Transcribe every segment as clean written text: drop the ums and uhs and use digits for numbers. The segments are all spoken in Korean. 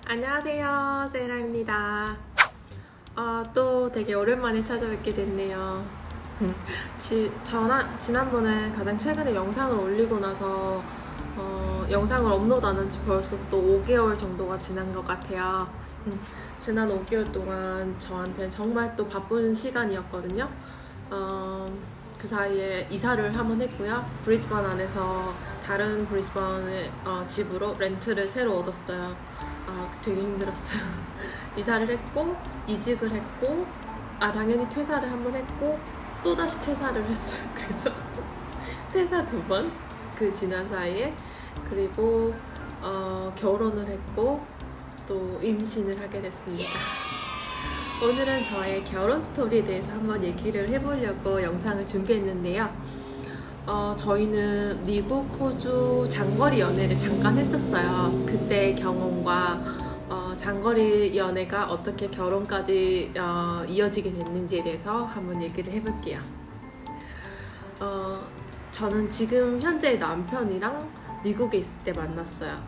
안녕하세요, 세라입니다. 또 되게 오랜만에 찾아뵙게 됐네요. 지난번에 가장 최근에 영상을 올리고 나서 영상을 업로드한 지 벌써 또 5개월 정도가 지난 것 같아요. 지난 5개월 동안 저한테 정말 또 바쁜 시간이었거든요. 그 사이에 이사를 한번 했고요. 브리즈번 안에서 다른 브리즈번의 집으로 렌트를 새로 얻었어요. 되게 힘들었어요. 이사를 했고, 이직을 했고, 당연히 퇴사를 한번 했고, 또다시 퇴사를 했어요. 그래서 퇴사 2번, 그 지난 사이에. 그리고 결혼을 했고, 또 임신을 하게 됐습니다. 오늘은 저의 결혼 스토리에 대해서 한번 얘기를 해보려고 영상을 준비했는데요. 저희는 미국, 호주 장거리 연애를 잠깐 했었어요. 그때의 경험과 장거리 연애가 어떻게 결혼까지 이어지게 됐는지에 대해서 한번 얘기를 해볼게요. 저는 지금 현재 남편이랑 미국에 있을 때 만났어요.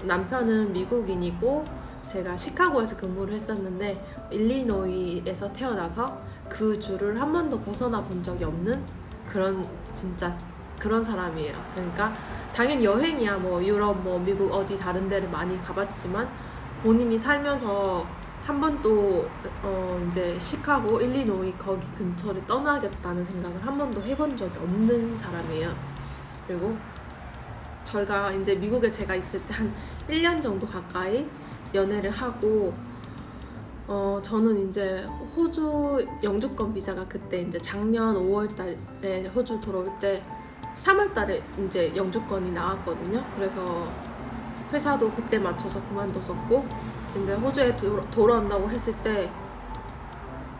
남편은 미국인이고 제가 시카고에서 근무를 했었는데 일리노이에서 태어나서 그 주를 한 번도 벗어나 본 적이 없는 진짜 그런 사람이에요. 그러니까 당연히 여행이야 뭐 유럽 뭐 미국 어디 다른 데를 많이 가봤지만 본인이 살면서 한 번도 이제 시카고 일리노이 거기 근처를 떠나겠다는 생각을 한 번도 해본 적이 없는 사람이에요. 그리고 저희가 이제 미국에 제가 있을 때 한 1년 정도 가까이 연애를 하고 저는 이제 호주 영주권 비자가 그때 이제 작년 5월 달에 호주 들어올 때 3월 달에 이제 영주권이 나왔거든요. 그래서 회사도 그때 맞춰서 그만뒀었고 이제 호주에 돌아온다고 했을 때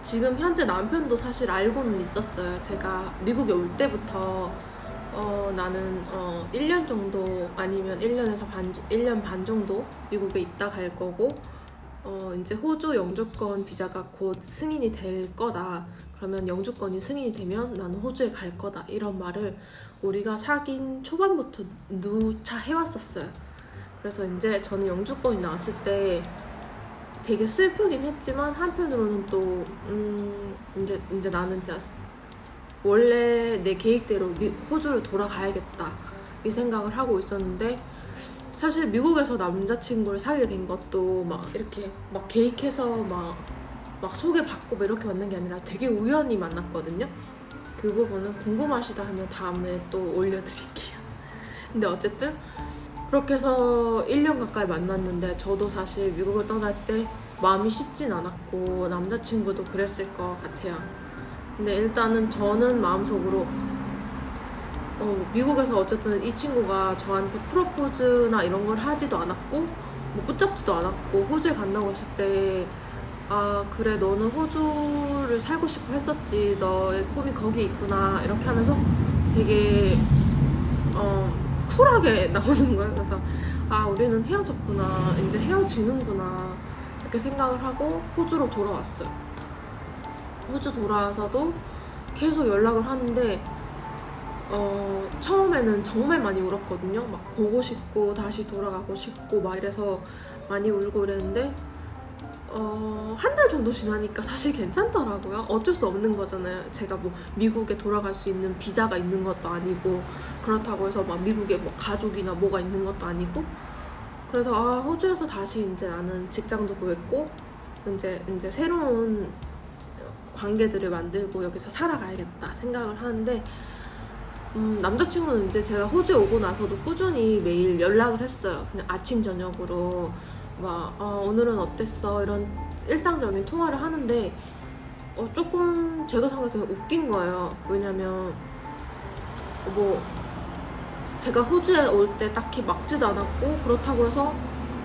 지금 현재 남편도 사실 알고는 있었어요. 제가 미국에 올 때부터 나는 1년 정도 아니면 1년 반 정도 미국에 있다 갈 거고 이제 호주 영주권 비자가 곧 승인이 될 거다. 그러면 영주권이 승인이 되면 나는 호주에 갈 거다. 이런 말을 우리가 사귄 초반부터 누차 해왔었어요. 그래서 이제 저는 영주권이 나왔을 때 되게 슬프긴 했지만 한편으로는 또 이제 나는 진짜 원래 내 계획대로 호주를 돌아가야겠다 이 생각을 하고 있었는데 사실 미국에서 남자친구를 사귀게 된 것도 막 이렇게 막 계획해서 막 소개받고 막 이렇게 만난 게 아니라 되게 우연히 만났거든요. 그 부분은 궁금하시다 하면 다음에 또 올려드릴게요. 근데 어쨌든 그렇게 해서 1년 가까이 만났는데 저도 사실 미국을 떠날 때 마음이 쉽진 않았고 남자친구도 그랬을 것 같아요. 근데 일단은 저는 마음속으로 미국에서 어쨌든 이 친구가 저한테 프로포즈나 이런 걸 하지도 않았고 뭐 붙잡지도 않았고 호주에 간다고 했을 때 그래 너는 호주를 살고 싶어 했었지 너의 꿈이 거기 있구나 이렇게 하면서 되게 쿨하게 나오는 거예요. 그래서 우리는 헤어졌구나 이제 헤어지는구나 이렇게 생각을 하고 호주로 돌아왔어요. 호주 돌아와서도 계속 연락을 하는데 처음에는 정말 많이 울었거든요. 막 보고 싶고 다시 돌아가고 싶고 막 이래서 많이 울고 그랬는데 한 달 정도 지나니까 사실 괜찮더라고요. 어쩔 수 없는 거잖아요. 제가 뭐 미국에 돌아갈 수 있는 비자가 있는 것도 아니고 그렇다고 해서 막 미국에 뭐 가족이나 뭐가 있는 것도 아니고 그래서 호주에서 다시 이제 나는 직장도 구했고 이제 새로운 관계들을 만들고 여기서 살아가야겠다 생각을 하는데 남자친구는 이제 제가 호주에 오고 나서도 꾸준히 매일 연락을 했어요. 그냥 아침 저녁으로 막 오늘은 어땠어 이런 일상적인 통화를 하는데 조금 제가 생각해 웃긴 거예요. 왜냐면 뭐 제가 호주에 올 때 딱히 막지도 않았고 그렇다고 해서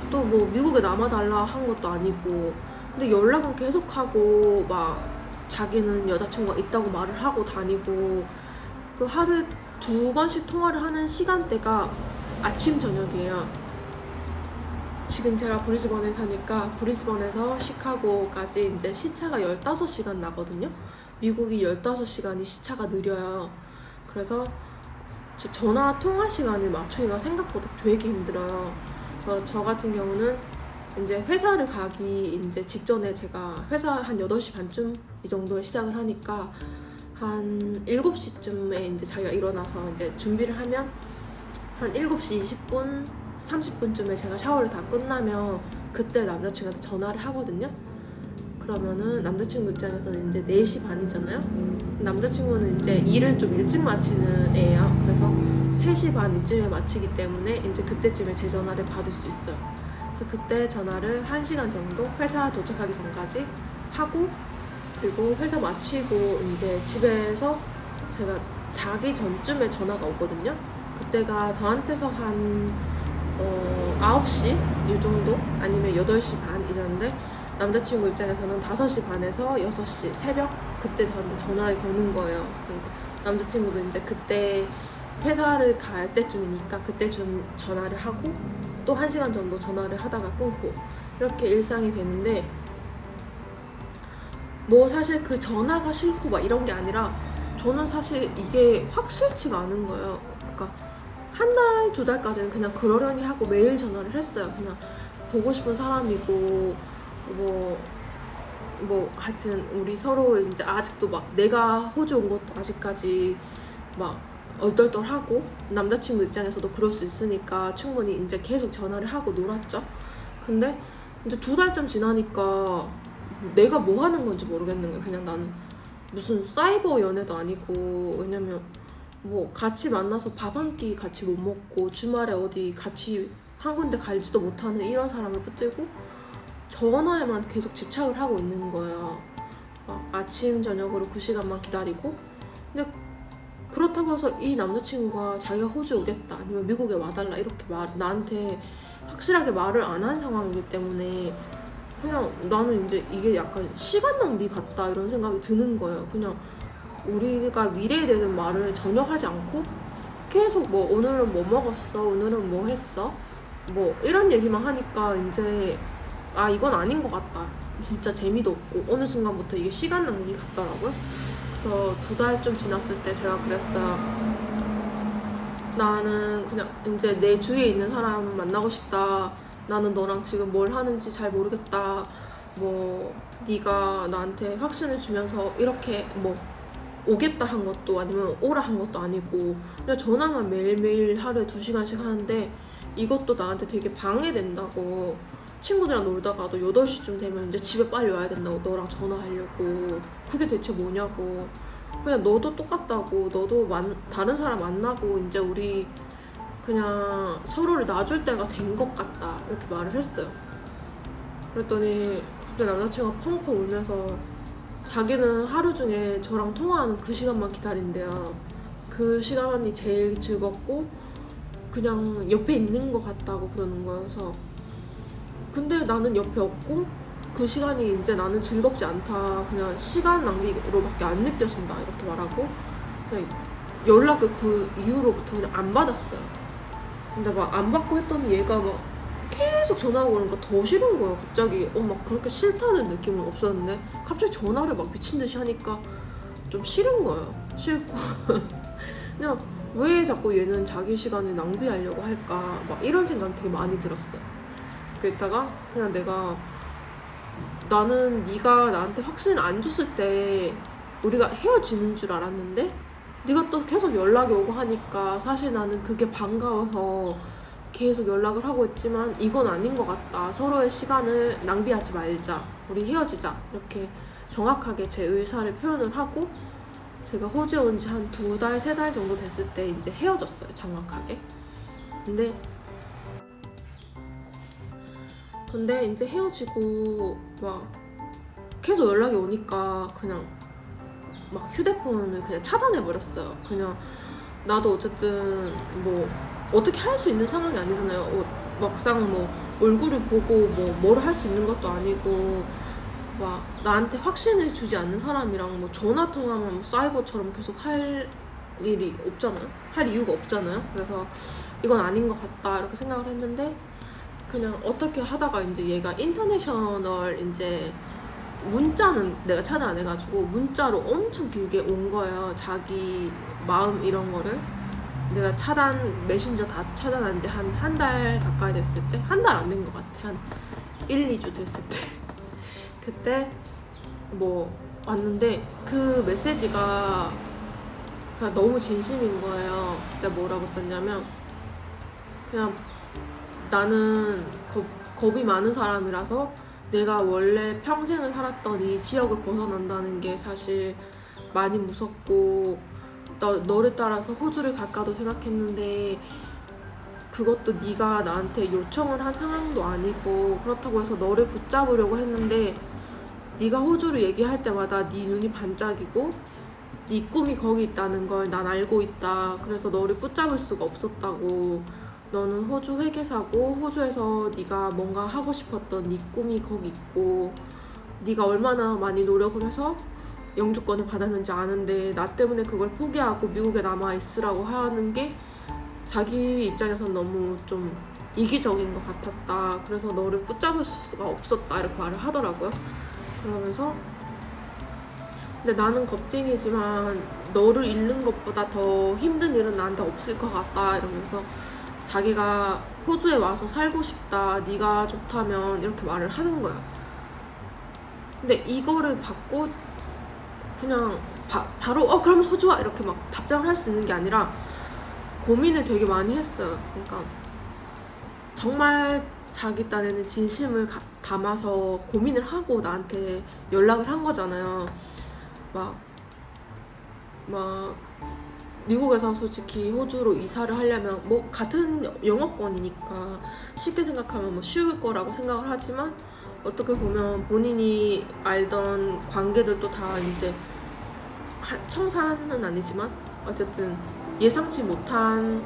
또 뭐 미국에 남아달라 한 것도 아니고 근데 연락은 계속하고 막 자기는 여자친구가 있다고 말을 하고 다니고 그 하루에 2번씩 통화를 하는 시간대가 아침 저녁이에요. 지금 제가 브리즈번에 사니까 브리즈번에서 시카고까지 이제 시차가 15시간 나거든요. 미국이 15시간이 시차가 느려요. 그래서 전화 통화 시간을 맞추기가 생각보다 되게 힘들어요. 그래서 저 같은 경우는 이제 회사를 가기 이제 직전에 제가 회사 한 8시 반쯤 이 정도에 시작을 하니까 한 7시쯤에 이제 자기가 일어나서 이제 준비를 하면 한 7시 20분, 30분쯤에 제가 샤워를 다 끝나면 그때 남자친구한테 전화를 하거든요. 그러면은 남자친구 입장에서는 이제 4시 반이잖아요. 남자친구는 이제 일을 좀 일찍 마치는 애예요. 그래서 3시 반 이쯤에 마치기 때문에 이제 그때쯤에 제 전화를 받을 수 있어요. 그래서 그때 전화를 1시간 정도 회사 도착하기 전까지 하고, 그리고 회사 마치고 이제 집에서 제가 자기 전쯤에 전화가 오거든요. 그때가 저한테서 한 9시 이 정도 아니면 8시 반 이전인데, 남자친구 입장에서는 5시 반에서 6시 새벽 그때 저한테 전화를 거는 거예요. 그러니까 남자친구도 이제 그때 회사를 갈 때쯤이니까 그때 좀 전화를 하고 또 1시간 정도 전화를 하다가 끊고 이렇게 일상이 되는데, 뭐 사실 그 전화가 싫고 막 이런 게 아니라 저는 사실 이게 확실치가 않은 거예요. 그러니까 한 달, 2달까지는 그냥 그러려니 하고 매일 전화를 했어요. 그냥 보고 싶은 사람이고 뭐 하여튼 우리 서로 이제 아직도 막 내가 호주 온 것도 아직까지 막 얼떨떨하고, 남자친구 입장에서도 그럴 수 있으니까 충분히 이제 계속 전화를 하고 놀았죠. 근데 이제 2달쯤 지나니까 내가 뭐 하는 건지 모르겠는 거예요. 그냥 나는 무슨 사이버 연애도 아니고, 왜냐면 뭐 같이 만나서 밥 한 끼 같이 못 먹고 주말에 어디 같이 한 군데 갈지도 못하는 이런 사람을 붙들고 전화에만 계속 집착을 하고 있는 거예요. 아침 저녁으로 2시간만 기다리고. 근데 그렇다고 해서 이 남자친구가 자기가 호주 오겠다 아니면 미국에 와달라 이렇게 나한테 확실하게 말을 안 한 상황이기 때문에 그냥 나는 이제 이게 약간 시간 낭비 같다 이런 생각이 드는 거예요. 그냥 우리가 미래에 대한 말을 전혀 하지 않고 계속 뭐 오늘은 뭐 먹었어, 오늘은 뭐 했어, 뭐 이런 얘기만 하니까 이제 이건 아닌 것 같다. 진짜 재미도 없고 어느 순간부터 이게 시간 낭비 같더라고요. 그래서 2달 좀 지났을 때 제가 그랬어요. 나는 그냥 이제 내 주위에 있는 사람 만나고 싶다. 나는 너랑 지금 뭘 하는지 잘 모르겠다. 뭐 네가 나한테 확신을 주면서 이렇게 뭐 오겠다 한 것도 아니면 오라 한 것도 아니고 그냥 전화만 매일매일 하루에 2시간씩 하는데 이것도 나한테 되게 방해된다고. 친구들이랑 놀다가도 8시쯤 되면 이제 집에 빨리 와야 된다고 너랑 전화하려고. 그게 대체 뭐냐고. 그냥 너도 똑같다고. 너도 다른 사람 만나고 이제 우리 그냥 서로를 놔줄 때가 된 것 같다 이렇게 말을 했어요. 그랬더니 갑자기 남자친구가 펑펑 울면서 자기는 하루 중에 저랑 통화하는 그 시간만 기다린대요. 그 시간이 제일 즐겁고 그냥 옆에 있는 것 같다고 그러는 거예요. 그래서 근데 나는 옆에 없고 그 시간이 이제 나는 즐겁지 않다. 그냥 시간 낭비로밖에 안 느껴진다 이렇게 말하고 그냥 연락을 그 이후로부터 그냥 안 받았어요. 근데 막 안 받고 했더니 얘가 막 계속 전화하고 그러니까 더 싫은 거예요. 갑자기 막 그렇게 싫다는 느낌은 없었는데 갑자기 전화를 막 미친 듯이 하니까 좀 싫은 거예요. 싫고 그냥 왜 자꾸 얘는 자기 시간을 낭비하려고 할까 막 이런 생각이 되게 많이 들었어요. 그랬다가 그냥 나는 네가 나한테 확신을 안 줬을 때 우리가 헤어지는 줄 알았는데 네가 또 계속 연락이 오고 하니까 사실 나는 그게 반가워서 계속 연락을 하고 있지만 이건 아닌 것 같다. 서로의 시간을 낭비하지 말자. 우리 헤어지자. 이렇게 정확하게 제 의사를 표현을 하고 제가 호주에 온 지 한 2달, 3달 정도 됐을 때 이제 헤어졌어요. 정확하게. 근데 이제 헤어지고 막 계속 연락이 오니까 그냥 막 휴대폰을 그냥 차단해버렸어요. 그냥 나도 어쨌든 뭐 어떻게 할 수 있는 상황이 아니잖아요. 막상 뭐 얼굴을 보고 뭘 할 수 있는 것도 아니고 막 나한테 확신을 주지 않는 사람이랑 뭐 전화 통화만 뭐 사이버처럼 계속 할 일이 없잖아요. 할 이유가 없잖아요. 그래서 이건 아닌 것 같다 이렇게 생각을 했는데 그냥 어떻게 하다가 이제 얘가 인터내셔널 이제 문자는 내가 차단 안 해가지고 문자로 엄청 길게 온 거예요. 자기 마음 이런 거를. 내가 메신저 다 차단한 지 한 달 가까이 됐을 때, 한 달 안 된 것 같아. 한 1, 2주 됐을 때 그때 뭐 왔는데 그 메시지가 그냥 너무 진심인 거예요. 내가 뭐라고 썼냐면 그냥 나는 겁이 많은 사람이라서 내가 원래 평생을 살았던 이 지역을 벗어난다는 게 사실 많이 무섭고 너를 따라서 호주를 갈까도 생각했는데 그것도 네가 나한테 요청을 한 상황도 아니고 그렇다고 해서 너를 붙잡으려고 했는데 네가 호주를 얘기할 때마다 네 눈이 반짝이고 네 꿈이 거기 있다는 걸 난 알고 있다. 그래서 너를 붙잡을 수가 없었다고. 너는 호주 회계사고 호주에서 네가 뭔가 하고 싶었던 네 꿈이 거기 있고 네가 얼마나 많이 노력을 해서 영주권을 받았는지 아는데 나 때문에 그걸 포기하고 미국에 남아있으라고 하는 게 자기 입장에선 너무 좀 이기적인 것 같았다. 그래서 너를 붙잡을 수가 없었다 이렇게 말을 하더라고요. 그러면서 근데 나는 겁쟁이지만 너를 잃는 것보다 더 힘든 일은 나한테 없을 것 같다 이러면서 자기가 호주에 와서 살고 싶다, 네가 좋다면 이렇게 말을 하는 거야. 근데 이거를 받고 그냥 바로 그럼 호주 와 이렇게 막 답장을 할 수 있는 게 아니라 고민을 되게 많이 했어요. 그러니까 정말 자기 딴에는 진심을 담아서 고민을 하고 나한테 연락을 한 거잖아요. 막 미국에서 솔직히 호주로 이사를 하려면 뭐 같은 영어권이니까 쉽게 생각하면 뭐 쉬울 거라고 생각을 하지만 어떻게 보면 본인이 알던 관계들도 다 이제 청산은 아니지만 어쨌든 예상치 못한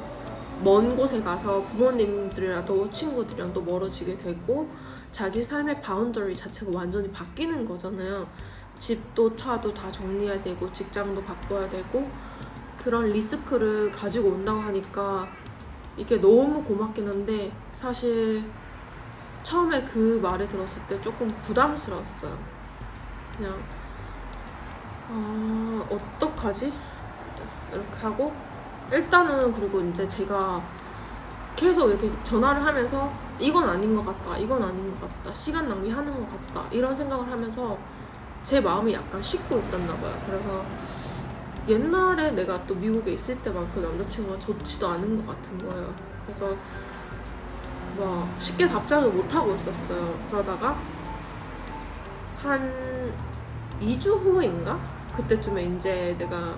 먼 곳에 가서 부모님들이랑도 친구들이랑도 멀어지게 되고 자기 삶의 바운더리 자체가 완전히 바뀌는 거잖아요. 집도 차도 다 정리해야 되고 직장도 바꿔야 되고 그런 리스크를 가지고 온다고 하니까 이게 너무 고맙긴 한데 사실 처음에 그 말을 들었을 때 조금 부담스러웠어요. 그냥 어떡하지? 이렇게 하고 일단은 그리고 이제 제가 계속 이렇게 전화를 하면서 이건 아닌 것 같다, 이건 아닌 것 같다, 시간 낭비하는 것 같다 이런 생각을 하면서 제 마음이 약간 식고 있었나 봐요. 그래서 옛날에 내가 또 미국에 있을 때만큼 남자친구가 좋지도 않은 것 같은 거예요. 그래서 막 쉽게 답장을 못 하고 있었어요. 그러다가 한 2주 후인가? 그때쯤에 이제 내가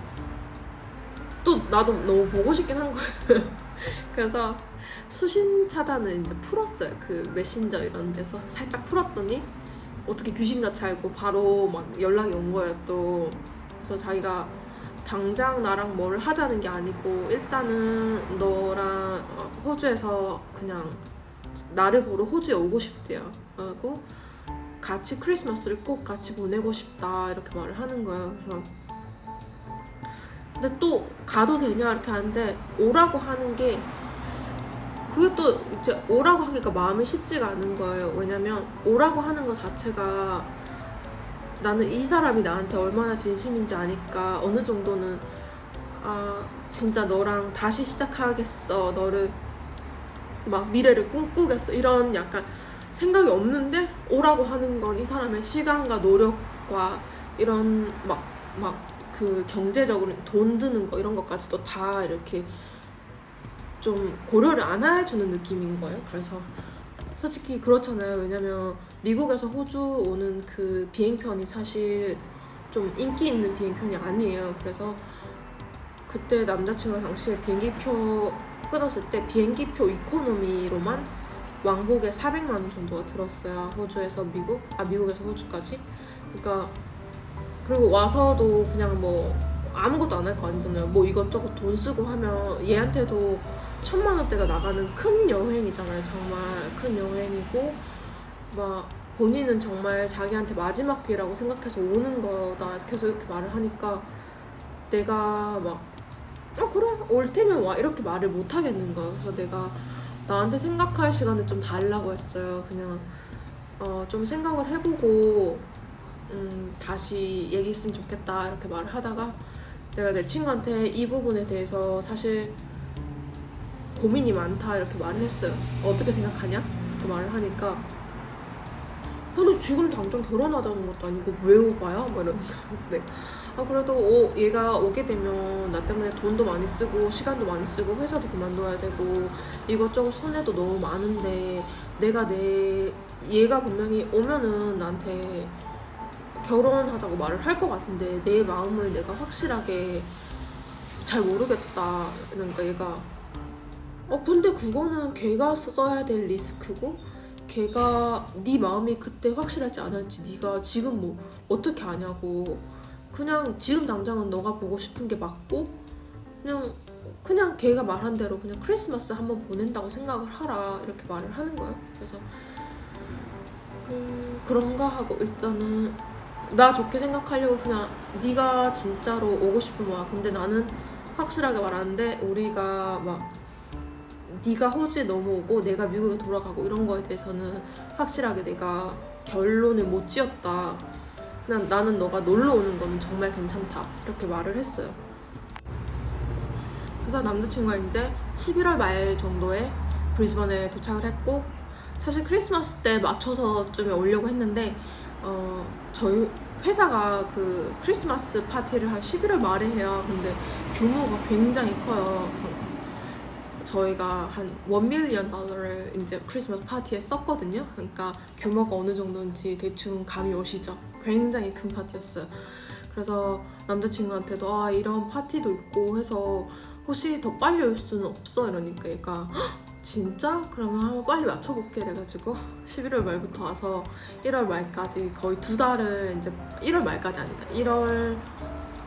또 나도 너무 보고 싶긴 한 거예요. 그래서 수신 차단을 이제 풀었어요. 그 메신저 이런 데서 살짝 풀었더니 어떻게 귀신같이 알고 바로 막 연락이 온 거예요 또. 그래서 자기가 당장 나랑 뭘 하자는 게 아니고 일단은 너랑 호주에서 그냥 나를 보러 호주에 오고 싶대요. 그리고 같이 크리스마스를 꼭 같이 보내고 싶다 이렇게 말을 하는 거예요. 그래서 근데 또 가도 되냐 이렇게 하는데 오라고 하는 게 그게 또 이제 오라고 하기가 마음이 쉽지가 않은 거예요. 왜냐면 오라고 하는 것 자체가 나는 이 사람이 나한테 얼마나 진심인지 아니까 어느 정도는 진짜 너랑 다시 시작하겠어, 너를 막 미래를 꿈꾸겠어 이런 약간 생각이 없는데 오라고 하는 건 이 사람의 시간과 노력과 이런 막 그 경제적으로 돈 드는 거 이런 것까지도 다 이렇게 좀 고려를 안 해주는 느낌인 거예요. 그래서 솔직히 그렇잖아요. 왜냐면 미국에서 호주 오는 그 비행편이 사실 좀 인기 있는 비행편이 아니에요. 그래서 그때 남자친구가 당시에 비행기표 끊었을 때 비행기표 이코노미로만 왕복에 400만 원 정도가 들었어요. 호주에서 미국에서 호주까지. 그러니까 그리고 와서도 그냥 뭐 아무것도 안 할 거 아니잖아요. 뭐 이것저것 돈 쓰고 하면 얘한테도 1,000만 원대가 나가는 큰 여행이잖아요. 정말 큰 여행이고 막 본인은 정말 자기한테 마지막 기회라고 생각해서 오는 거다 계속 이렇게 말을 하니까 내가 막 그래 올 테면 와 이렇게 말을 못 하겠는 거예요. 그래서 내가 나한테 생각할 시간을 좀 달라고 했어요. 그냥 좀 생각을 해보고 다시 얘기했으면 좋겠다 이렇게 말을 하다가 내가 내 친구한테 이 부분에 대해서 사실 고민이 많다 이렇게 말을 했어요. 어떻게 생각하냐? 이렇게 말을 하니까 근데 지금 당장 결혼하자는 것도 아니고 왜 오가야? 막 이러는 거야. 그래서 내가 그래도 얘가 오게 되면 나 때문에 돈도 많이 쓰고 시간도 많이 쓰고 회사도 그만둬야 되고 이것저것 손해도 너무 많은데 얘가 분명히 오면은 나한테 결혼하자고 말을 할 것 같은데 내 마음을 내가 확실하게 잘 모르겠다. 그러니까 얘가 근데 그거는 걔가 써야 될 리스크고 걔가 네 마음이 그때 확실할지 안 할지 네가 지금 뭐 어떻게 아냐고. 그냥 지금 당장은 너가 보고 싶은 게 맞고 그냥 걔가 말한 대로 그냥 크리스마스 한번 보낸다고 생각을 하라 이렇게 말을 하는 거예요. 그래서 그런가 하고 일단은 나 좋게 생각하려고 그냥 네가 진짜로 오고 싶으면 와. 근데 나는 확실하게 말하는데 우리가 막 네가 호주에 넘어오고 내가 미국에 돌아가고 이런 거에 대해서는 확실하게 내가 결론을 못 지었다. 그냥 나는 너가 놀러 오는 거는 정말 괜찮다 이렇게 말을 했어요. 그래서 남자친구가 이제 11월 말 정도에 브리즈번에 도착을 했고 사실 크리스마스 때 맞춰서쯤에 오려고 했는데 저희 회사가 그 크리스마스 파티를 한 11월 말에 해요. 근데 규모가 굉장히 커요. 저희가 한 $1 밀리언을 이제 크리스마스 파티에 썼거든요. 그러니까 규모가 어느 정도인지 대충 감이 오시죠? 굉장히 큰 파티였어요. 그래서 남자친구한테도 이런 파티도 있고 해서 혹시 더 빨리 올 수는 없어? 이러니까 얘가 진짜? 그러면 한번 빨리 맞춰볼게 이래가지고 11월 말부터 와서 1월 말까지 거의 2달을 이제 1월 말까지 아니다. 1월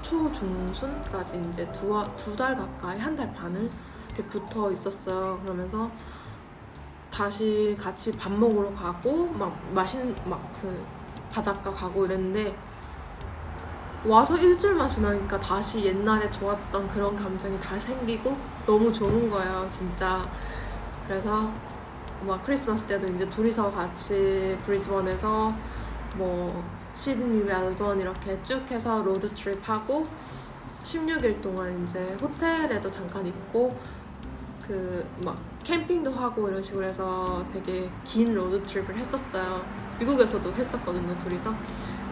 초중순까지 이제 두 달 가까이 한 달 반을 이렇게 붙어 있었어요. 그러면서 다시 같이 밥 먹으러 가고 그 바닷가 가고 이랬는데 와서 일주일만 지나니까 다시 옛날에 좋았던 그런 감정이 다시 생기고 너무 좋은 거예요, 진짜. 그래서 막 크리스마스 때도 이제 둘이서 같이 브리즈번에서 뭐 시드니, 멜번 이렇게 쭉 해서 로드트립 하고 16일 동안 이제 호텔에도 잠깐 있고 그 막 캠핑도 하고 이런 식으로 해서 되게 긴 로드트립을 했었어요. 미국에서도 했었거든요, 둘이서.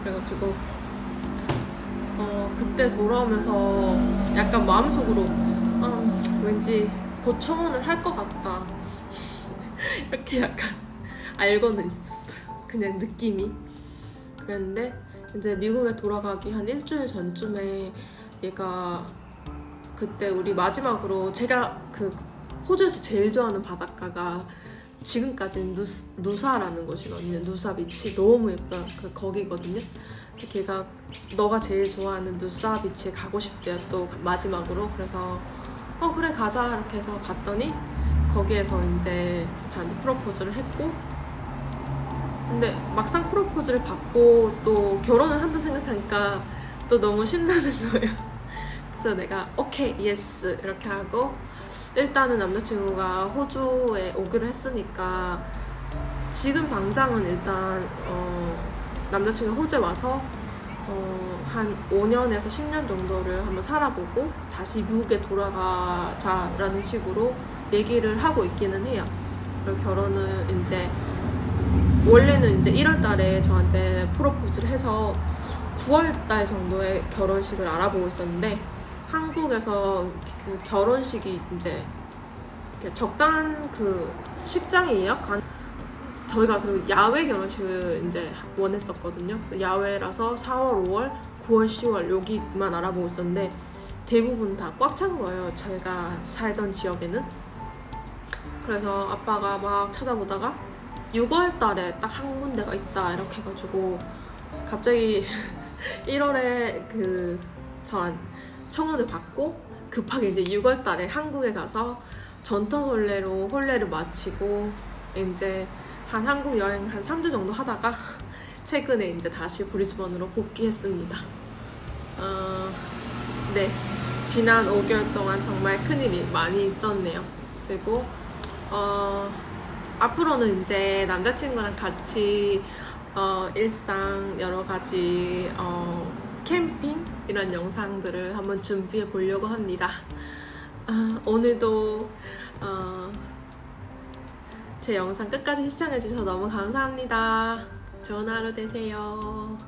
그래가지고 그때 돌아오면서 약간 마음속으로 왠지 곧 청혼을 할 것 같다 이렇게 약간 알고는 있었어요. 그냥 느낌이. 그랬는데 이제 미국에 돌아가기 한 일주일 전쯤에 얘가 그때 우리 마지막으로 제가 그 호주에서 제일 좋아하는 바닷가가 지금까지는 누사라는 곳이거든요. 누사 비치 너무 예쁜 거기거든요. 걔가 너가 제일 좋아하는 누사 비치에 가고 싶대요. 또 마지막으로. 그래서 그래 가자 이렇게 해서 갔더니 거기에서 이제 저한테 프로포즈를 했고 근데 막상 프로포즈를 받고 또 결혼을 한다 생각하니까 또 너무 신나는 거예요. 그래서 내가 오케이 예스 이렇게 하고 일단은 남자친구가 호주에 오기로 했으니까 지금 당장은 일단 남자친구가 호주에 와서 한 5년에서 10년 정도를 한번 살아보고 다시 미국에 돌아가자라는 식으로 얘기를 하고 있기는 해요. 그리고 결혼을 이제 원래는 이제 1월 달에 저한테 프로포즈를 해서 9월 달 정도에 결혼식을 알아보고 있었는데 한국에서 그 결혼식이 이제 적당한 그 식장에 예약한 저희가 그리고 야외 결혼식을 이제 원했었거든요. 야외라서 4월, 5월, 9월, 10월 여기만 알아보고 있었는데 대부분 다 꽉 찬 거예요. 저희가 살던 지역에는. 그래서 아빠가 막 찾아보다가 6월 달에 딱 한 군데가 있다 이렇게 해가지고 갑자기 1월에 그 전 청혼을 받고 급하게 이제 6월 달에 한국에 가서 전통 혼례를 마치고 이제 한 한국 여행 한 3주 정도 하다가 최근에 이제 다시 브리즈번으로 복귀했습니다. 네, 지난 5개월 동안 정말 큰일이 많이 있었네요. 그리고 앞으로는 이제 남자친구랑 같이 일상 여러 가지 캠핑 이런 영상들을 한번 준비해 보려고 합니다. 오늘도 제 영상 끝까지 시청해주셔서 너무 감사합니다. 좋은 하루 되세요.